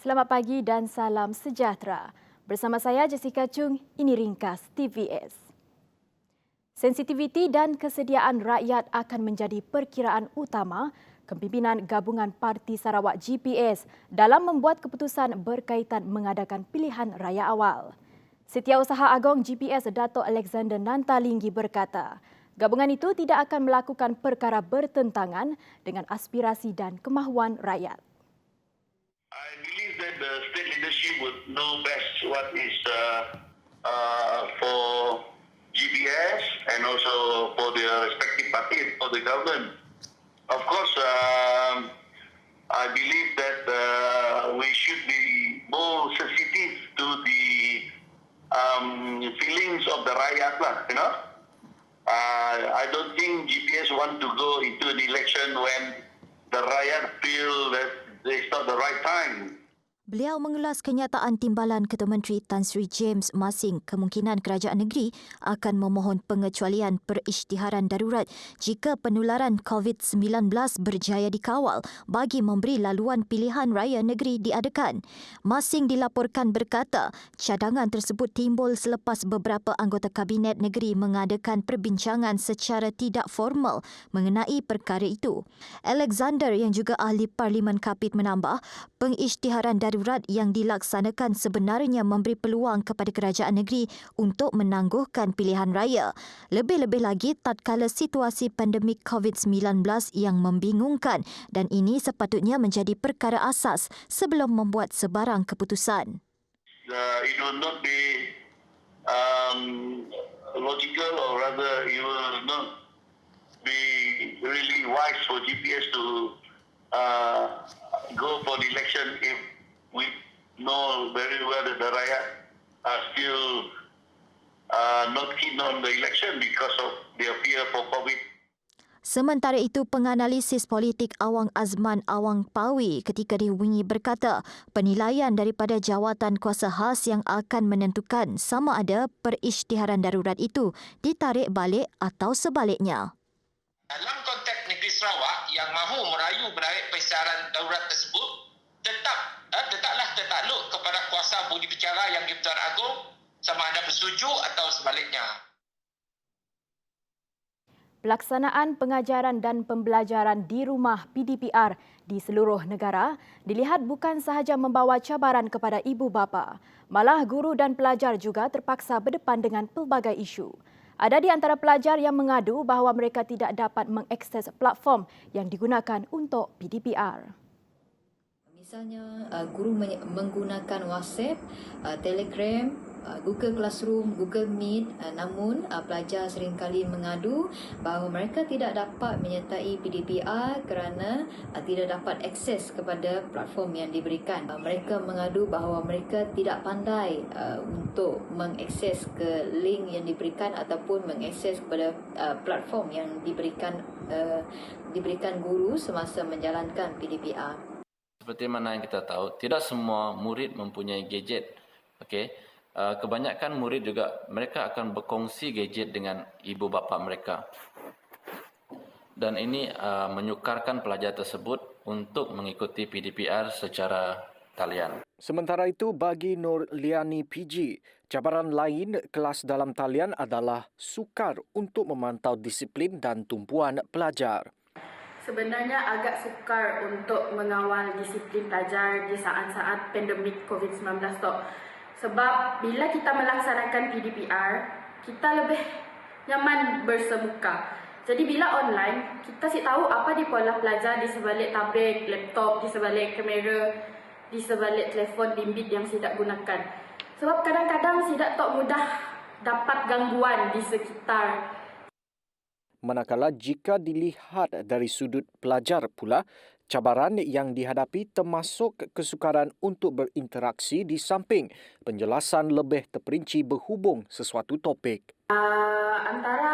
Selamat pagi dan salam sejahtera. Bersama saya Jessica Chung, ini ringkas TVS. Sensitiviti dan kesediaan rakyat akan menjadi perkiraan utama kepimpinan Gabungan Parti Sarawak GPS dalam membuat keputusan berkaitan mengadakan pilihan raya awal. Setiausaha Agong GPS Dato' Alexander Nantalinggi berkata, gabungan itu tidak akan melakukan perkara bertentangan dengan aspirasi dan kemahuan rakyat. I believe that the state leadership would know best what is for GPS and also for the respective parties for the government. Of course, I believe that we should be more sensitive to the feelings of the rakyat lah, you know. I don't think GPS want to go into an election when the rakyat feel that it's not the right time. Beliau mengulas kenyataan timbalan Ketua Menteri Tan Sri James Masing kemungkinan kerajaan negeri akan memohon pengecualian perisytiharan darurat jika penularan COVID-19 berjaya dikawal bagi memberi laluan pilihan raya negeri diadakan. Masing dilaporkan berkata, cadangan tersebut timbul selepas beberapa anggota Kabinet Negeri mengadakan perbincangan secara tidak formal mengenai perkara itu. Alexander yang juga ahli Parlimen Kapit menambah, pengisytiharan darurat yang dilaksanakan sebenarnya memberi peluang kepada kerajaan negeri untuk menangguhkan pilihan raya. Lebih-lebih lagi tatkala situasi pandemik COVID-19 yang membingungkan dan ini sepatutnya menjadi perkara asas sebelum membuat sebarang keputusan. It will not be logical or rather it will not be really wise for GPS to go for the election if we know very well that the rakyat are still not keen on the election because of their fear for COVID. Sementara itu, penganalisis politik Awang Azman Awang Pawi ketika dihubungi berkata penilaian daripada jawatan kuasa khas yang akan menentukan sama ada perisytiharan darurat itu ditarik balik atau sebaliknya. Dalam konteks negeri Sarawak yang mahu merayu menarik perisytiharan darurat tersebut, tetaplah tertakluk kepada kuasa budi bicara yang di-Pertuan Agong sama ada bersetuju atau sebaliknya. Pelaksanaan pengajaran dan pembelajaran di rumah PDPR di seluruh negara dilihat bukan sahaja membawa cabaran kepada ibu bapa, malah guru dan pelajar juga terpaksa berdepan dengan pelbagai isu. Ada di antara pelajar yang mengadu bahawa mereka tidak dapat mengakses platform yang digunakan untuk PDPR. Misalnya, guru menggunakan WhatsApp, Telegram, Google Classroom, Google Meet, namun pelajar seringkali mengadu bahawa mereka tidak dapat menyertai PDPR kerana tidak dapat akses kepada platform yang diberikan. Mereka mengadu bahawa mereka tidak pandai untuk mengakses ke link yang diberikan ataupun mengakses kepada platform yang diberikan guru semasa menjalankan PDPR. Seperti mana yang kita tahu, tidak semua murid mempunyai gadget. Okey. Kebanyakan murid juga mereka akan berkongsi gadget dengan ibu bapa mereka. Dan ini menyukarkan pelajar tersebut untuk mengikuti PDPR secara talian. Sementara itu, bagi Nurliani PG, cabaran lain kelas dalam talian adalah sukar untuk memantau disiplin dan tumpuan pelajar. Sebenarnya agak sukar untuk mengawal disiplin pelajar di saat-saat pandemik COVID-19 tu. Sebab bila kita melaksanakan PDPR, kita lebih nyaman bersemuka. Jadi bila online, kita si tahu apa di pola pelajar di sebalik tablet, laptop, di sebalik kamera, di sebalik telefon bimbit yang tidak gunakan. Sebab kadang-kadang tidak tak mudah dapat gangguan di sekitar. Manakala jika dilihat dari sudut pelajar pula, cabaran yang dihadapi termasuk kesukaran untuk berinteraksi di samping penjelasan lebih terperinci berhubung sesuatu topik. Antara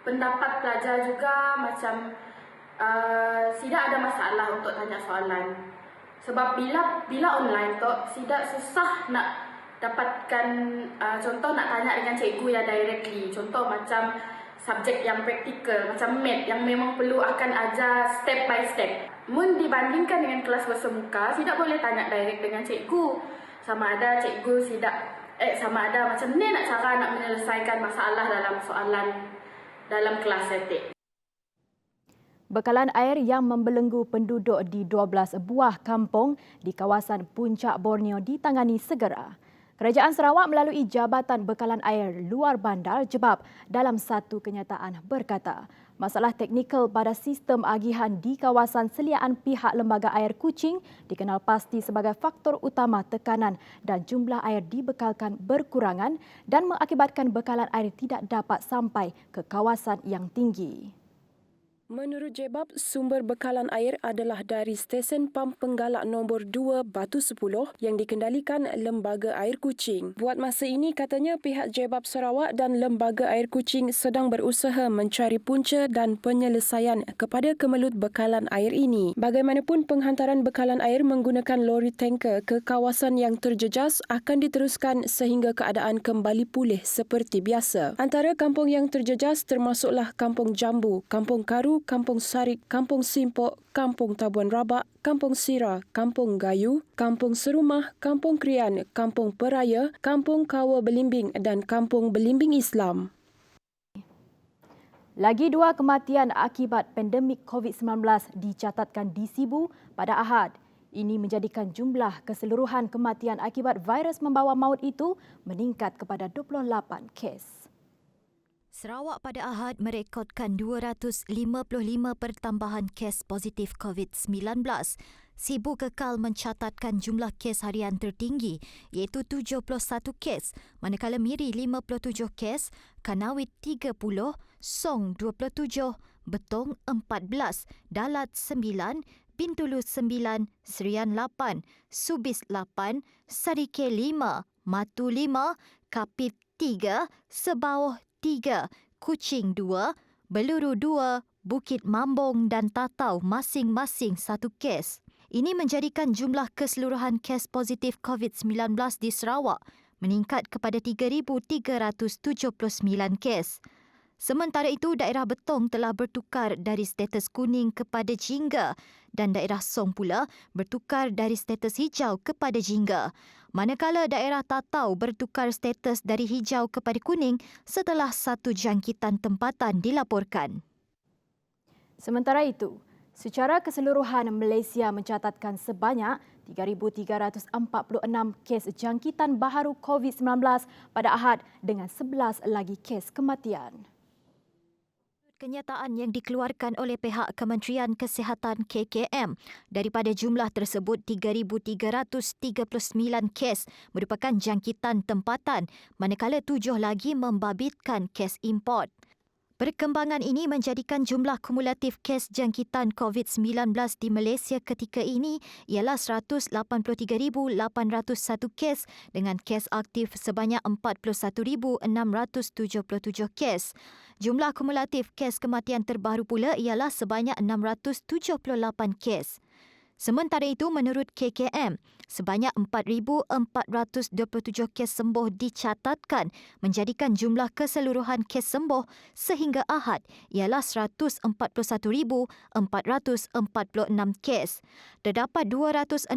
pendapat pelajar juga macam tidak ada masalah untuk tanya soalan. Sebab bila online tu tidak susah nak dapatkan contoh nak tanya dengan cikgu yang directly. Contoh macam subjek yang praktikal macam math yang memang perlu akan ajar step by step. Mun dibandingkan dengan kelas bersemuka, tidak boleh tanya direct dengan cikgu. Sama ada macam ni nak cara nak menyelesaikan masalah dalam soalan dalam kelas setting. Bekalan air yang membelenggu penduduk di 12 buah kampung di kawasan Puncak Borneo ditangani segera. Kerajaan Sarawak melalui Jabatan Bekalan Air Luar Bandar Jebab dalam satu kenyataan berkata, masalah teknikal pada sistem agihan di kawasan seliaan pihak Lembaga Air Kuching dikenal pasti sebagai faktor utama tekanan dan jumlah air dibekalkan berkurangan dan mengakibatkan bekalan air tidak dapat sampai ke kawasan yang tinggi. Menurut Jebab, sumber bekalan air adalah dari stesen pam penggalak nombor 2 Batu 10 yang dikendalikan Lembaga Air Kuching. Buat masa ini, katanya pihak Jebab Sarawak dan Lembaga Air Kuching sedang berusaha mencari punca dan penyelesaian kepada kemelut bekalan air ini. Bagaimanapun, penghantaran bekalan air menggunakan lori tanker ke kawasan yang terjejas akan diteruskan sehingga keadaan kembali pulih seperti biasa. Antara kampung yang terjejas termasuklah Kampung Jambu, Kampung Karu, Kampung Sarik, Kampung Simpok, Kampung Tabuan Rabak, Kampung Sira, Kampung Gayu, Kampung Serumah, Kampung Krian, Kampung Peraya, Kampung Kawa Belimbing dan Kampung Belimbing Islam. Lagi 2 kematian akibat pandemik COVID-19 dicatatkan di Sibu pada Ahad. Ini menjadikan jumlah keseluruhan kematian akibat virus membawa maut itu meningkat kepada 28 kes. Sarawak pada Ahad merekodkan 255 pertambahan kes positif COVID-19. Sibu kekal mencatatkan jumlah kes harian tertinggi iaitu 71 kes, manakala Miri 57 kes, Kanawit 30, Song 27, Betong 14, Dalat 9, Bintulu 9, Serian 8, Subis 8, Sarike 5, Matu 5, Kapit 3, Sebauh 3, Kuching 2, Beluru 2, Bukit Mambong dan Tatau masing-masing 1 kes. Ini menjadikan jumlah keseluruhan kes positif COVID-19 di Sarawak meningkat kepada 3,379 kes. Sementara itu, daerah Betong telah bertukar dari status kuning kepada jingga dan daerah Song pula bertukar dari status hijau kepada jingga. Manakala daerah Tatau bertukar status dari hijau kepada kuning setelah satu jangkitan tempatan dilaporkan. Sementara itu, secara keseluruhan Malaysia mencatatkan sebanyak 3,346 kes jangkitan baharu COVID-19 pada Ahad dengan 11 lagi kes kematian. Kenyataan yang dikeluarkan oleh pihak Kementerian Kesihatan KKM, daripada jumlah tersebut 3,339 kes merupakan jangkitan tempatan, manakala 7 lagi membabitkan kes import. Perkembangan ini menjadikan jumlah kumulatif kes jangkitan COVID-19 di Malaysia ketika ini ialah 183,801 kes dengan kes aktif sebanyak 41,677 kes. Jumlah kumulatif kes kematian terbaru pula ialah sebanyak 678 kes. Sementara itu, menurut KKM, sebanyak 4,427 kes sembuh dicatatkan menjadikan jumlah keseluruhan kes sembuh sehingga Ahad ialah 141,446 kes. Terdapat 265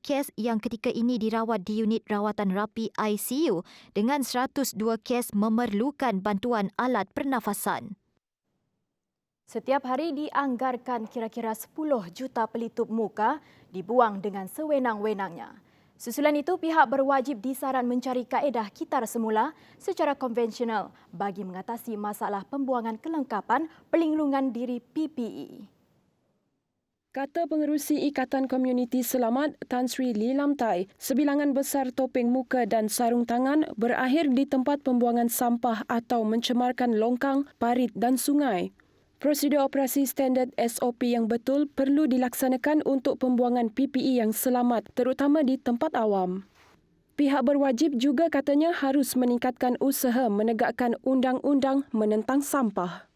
kes yang ketika ini dirawat di unit rawatan rapi ICU dengan 102 kes memerlukan bantuan alat pernafasan. Setiap hari dianggarkan kira-kira 10 juta pelitup muka dibuang dengan sewenang-wenangnya. Susulan itu, pihak berwajib disaran mencari kaedah kitar semula secara konvensional bagi mengatasi masalah pembuangan kelengkapan pelindungan diri PPE. Kata pengerusi Ikatan Komuniti Selamat Tan Sri Lee Lam Tai, sebilangan besar topeng muka dan sarung tangan berakhir di tempat pembuangan sampah atau mencemarkan longkang, parit dan sungai. Prosedur operasi standard SOP yang betul perlu dilaksanakan untuk pembuangan PPE yang selamat, terutama di tempat awam. Pihak berwajib juga katanya harus meningkatkan usaha menegakkan undang-undang menentang sampah.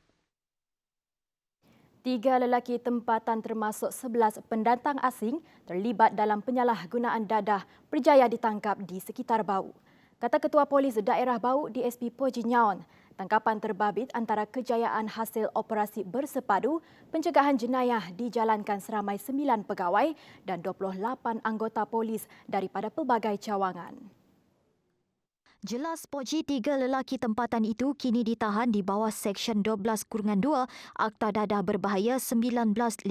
3 lelaki tempatan termasuk 11 pendatang asing terlibat dalam penyalahgunaan dadah berjaya ditangkap di sekitar Bau. Kata Ketua Polis Daerah Bau DSP Poji Nyaon, Tangkapan terbabit antara kejayaan hasil operasi bersepadu pencegahan jenayah dijalankan seramai 9 pegawai dan 28 anggota polis daripada pelbagai cawangan. Jelas Poji 3 lelaki tempatan itu kini ditahan di bawah Seksyen 12-2 Akta Dadah Berbahaya 1952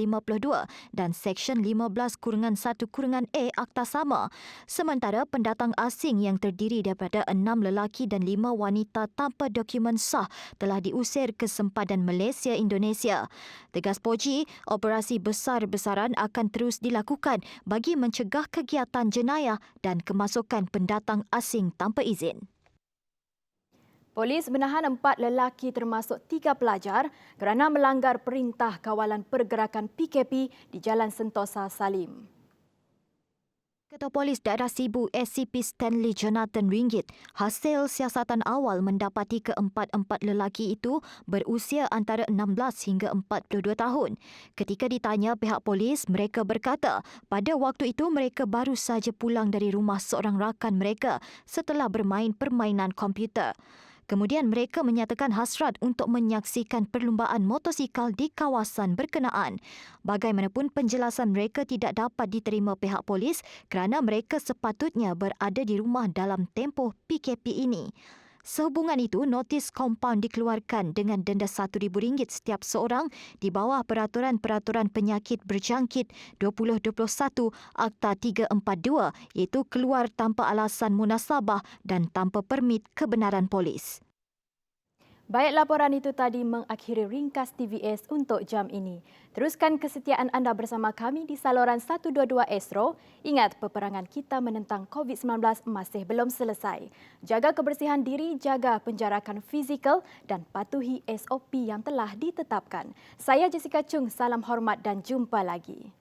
dan Seksyen 15-1-A Akta Sama. Sementara pendatang asing yang terdiri daripada 6 lelaki dan 5 wanita tanpa dokumen sah telah diusir ke sempadan Malaysia Indonesia. Tegas Poji, operasi besar-besaran akan terus dilakukan bagi mencegah kegiatan jenayah dan kemasukan pendatang asing tanpa izin. Polis menahan 4 lelaki termasuk 3 pelajar kerana melanggar perintah kawalan pergerakan PKP di Jalan Sentosa Salim. Ketua Polis Daerah Sibu SCP Stanley Jonathan Ringgit, hasil siasatan awal mendapati keempat-empat lelaki itu berusia antara 16 hingga 42 tahun. Ketika ditanya pihak polis, mereka berkata pada waktu itu mereka baru saja pulang dari rumah seorang rakan mereka setelah bermain permainan komputer. Kemudian mereka menyatakan hasrat untuk menyaksikan perlumbaan motosikal di kawasan berkenaan. Bagaimanapun penjelasan mereka tidak dapat diterima pihak polis kerana mereka sepatutnya berada di rumah dalam tempoh PKP ini. Sehubungan itu, notis kompaun dikeluarkan dengan denda RM1,000 setiap seorang di bawah Peraturan-Peraturan Penyakit Berjangkit 2021 Akta 342 iaitu keluar tanpa alasan munasabah dan tanpa permit kebenaran polis. Baik, laporan itu tadi mengakhiri ringkas TVS untuk jam ini. Teruskan kesetiaan anda bersama kami di saluran 122 Astro. Ingat, peperangan kita menentang COVID-19 masih belum selesai. Jaga kebersihan diri, jaga penjarakan fizikal dan patuhi SOP yang telah ditetapkan. Saya Jessica Chung, salam hormat dan jumpa lagi.